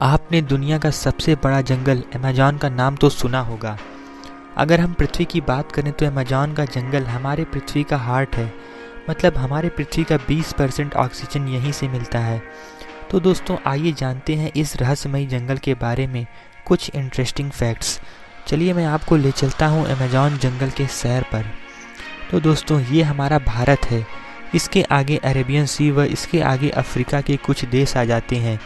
आपने दुनिया का सबसे बड़ा जंगल अमेज़न का नाम तो सुना होगा। अगर हम पृथ्वी की बात करें तो अमेज़न का जंगल हमारे पृथ्वी का हार्ट है। मतलब हमारे पृथ्वी का 20% ऑक्सीजन यहीं से मिलता है। तो दोस्तों आइए जानते हैं इस रहस्यमयी जंगल के बारे में कुछ इंटरेस्टिंग फैक्ट्स। चलिए मैं आपको ले चलता हूँ अमेज़न जंगल के सैर पर। तो दोस्तों ये हमारा भारत है। इसके आगे अरेबियन सी व इसके आगे अफ्रीका के कुछ देश आ जाते हैं,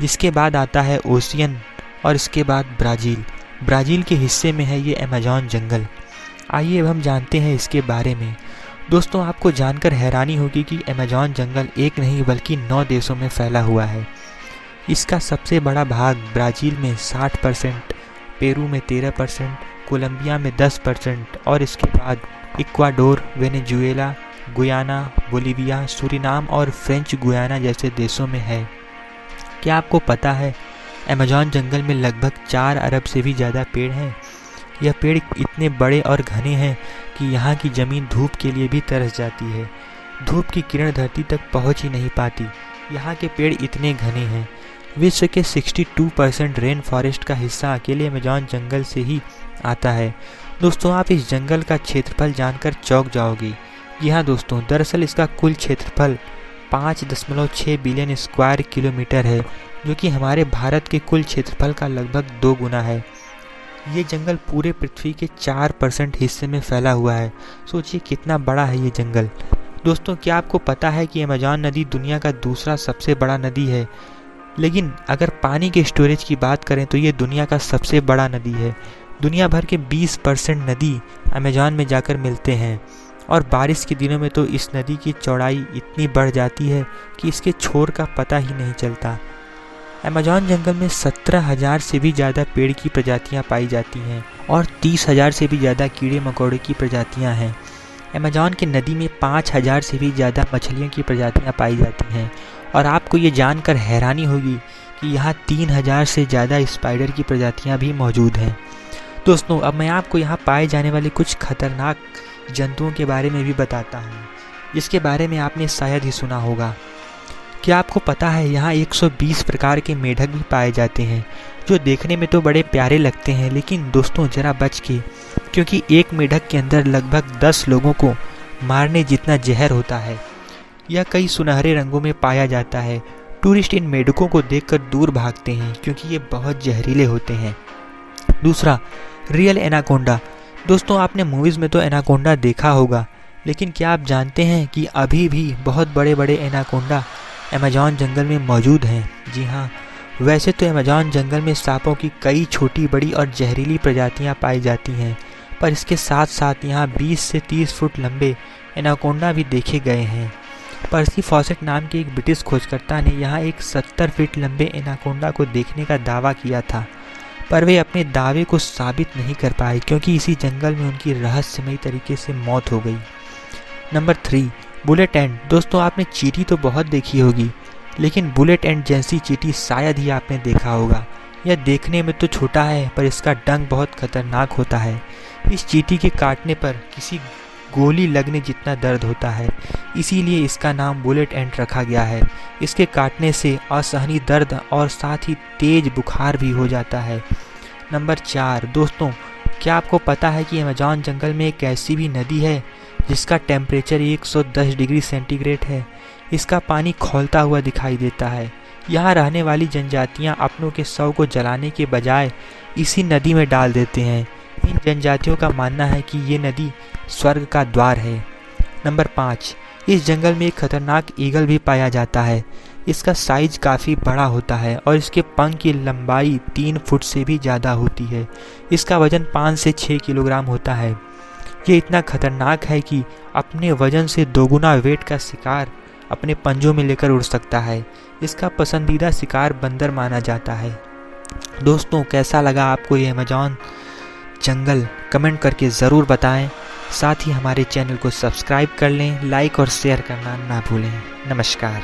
जिसके बाद आता है ओशियन और इसके बाद ब्राज़ील के हिस्से में है ये अमेज़न जंगल। आइए अब हम जानते हैं इसके बारे में। दोस्तों आपको जानकर हैरानी होगी कि अमेज़न जंगल एक नहीं बल्कि 9 देशों में फैला हुआ है। इसका सबसे बड़ा भाग ब्राज़ील में 60%, पेरू में 13%, कोलंबिया में 10% और इसके बाद Ecuador, Venezuela, Guyana, Bolivia, Suriname और फ्रेंच गुयाना जैसे देशों में है। क्या आपको पता है अमेज़न जंगल में लगभग 4 अरब से भी ज़्यादा पेड़ हैं। यह पेड़ इतने बड़े और घने हैं कि यहाँ की ज़मीन धूप के लिए भी तरस जाती है। धूप की किरण धरती तक पहुँच ही नहीं पाती, यहाँ के पेड़ इतने घने हैं। विश्व के 62% रेन फॉरेस्ट का हिस्सा अकेले अमेज़न जंगल से ही आता है। दोस्तों आप इस जंगल का क्षेत्रफल जानकर चौंक जाओगे। जी हाँ दोस्तों, दरअसल इसका कुल क्षेत्रफल 5.6 बिलियन स्क्वायर किलोमीटर है, जो कि हमारे भारत के कुल क्षेत्रफल का लगभग 2 गुना है। ये जंगल पूरे पृथ्वी के 4% हिस्से में फैला हुआ है। सोचिए कितना बड़ा है ये जंगल। दोस्तों क्या आपको पता है कि अमेज़न नदी दुनिया का दूसरा सबसे बड़ा नदी है, लेकिन अगर पानी के स्टोरेज की बात करें तो ये दुनिया का सबसे बड़ा नदी है। दुनिया भर के 20% नदी अमेज़न में जाकर मिलते हैं और बारिश के दिनों में तो इस नदी की चौड़ाई इतनी बढ़ जाती है कि इसके छोर का पता ही नहीं चलता। अमेज़न जंगल में 17,000 से भी ज़्यादा पेड़ की प्रजातियां पाई जाती हैं और 30,000 से भी ज़्यादा कीड़े मकोड़े की प्रजातियां हैं। अमेज़न की नदी में 5,000 से भी ज़्यादा मछलियों की प्रजातियां पाई जाती हैं और आपको ये जानकर हैरानी होगी कि यहाँ 3,000 से ज़्यादा स्पाइडर की प्रजातियाँ भी मौजूद हैं। दोस्तों अब मैं आपको यहाँ पाए जाने वाले कुछ खतरनाक जंतुओं के बारे में भी बताता हूँ, जिसके बारे में आपने शायद ही सुना होगा। क्या आपको पता है यहाँ 120 प्रकार के मेढक भी पाए जाते हैं, जो देखने में तो बड़े प्यारे लगते हैं, लेकिन दोस्तों ज़रा बच के, क्योंकि एक मेढक के अंदर लगभग 10 लोगों को मारने जितना जहर होता है। यह कई सुनहरे रंगों में पाया जाता है। टूरिस्ट इन मेढकों को देखकर दूर भागते हैं क्योंकि ये बहुत जहरीले होते हैं। दूसरा, रियल एनाकोंडा। दोस्तों आपने मूवीज़ में तो एनाकोंडा देखा होगा, लेकिन क्या आप जानते हैं कि अभी भी बहुत बड़े बड़े एनाकोंडा अमेज़न जंगल में मौजूद हैं। जी हाँ, वैसे तो अमेज़न जंगल में सांपों की कई छोटी बड़ी और जहरीली प्रजातियां पाई जाती हैं, पर इसके साथ साथ यहाँ 20 से 30 फुट लंबे एनाकोंडा भी देखे गए हैं। पर्सी फॉसेट नाम के एक ब्रिटिश खोजकर्ता ने यहाँ एक 70 फीट लंबे एनाकोंडा को देखने का दावा किया था, पर वे अपने दावे को साबित नहीं कर पाए क्योंकि इसी जंगल में उनकी रहस्यमयी तरीके से मौत हो गई। नंबर 3, बुलेट एंट। दोस्तों आपने चींटी तो बहुत देखी होगी, लेकिन बुलेट एंट जैसी चींटी शायद ही आपने देखा होगा। यह देखने में तो छोटा है, पर इसका डंक बहुत खतरनाक होता है। इस चींटी के काटने पर किसी गोली लगने जितना दर्द होता है, इसीलिए इसका नाम बुलेट एंट रखा गया है। इसके काटने से असहनीय दर्द और साथ ही तेज बुखार भी हो जाता है। नंबर 4, दोस्तों क्या आपको पता है कि अमेज़न जंगल में एक ऐसी भी नदी है जिसका टेम्परेचर 110 डिग्री सेंटीग्रेड है। इसका पानी खौलता हुआ दिखाई देता है। यहाँ रहने वाली जनजातियाँ अपनों के शव को जलाने के बजाय इसी नदी में डाल देते हैं। इन जनजातियों का मानना है कि ये नदी स्वर्ग का द्वार है। नंबर 5, इस जंगल में एक खतरनाक ईगल भी पाया जाता है। इसका साइज काफ़ी बड़ा होता है और इसके पंख की लंबाई 3 फुट से भी ज़्यादा होती है। इसका वजन 5 से 6 किलोग्राम होता है। ये इतना खतरनाक है कि अपने वजन से 2 गुना वेट का शिकार अपने पंजों में लेकर उड़ सकता है। इसका पसंदीदा शिकार बंदर माना जाता है। दोस्तों कैसा लगा आपको ये अमेज़न जंगल? कमेंट करके ज़रूर बताएं। साथ ही हमारे चैनल को सब्सक्राइब कर लें, लाइक और शेयर करना ना भूलें। नमस्कार।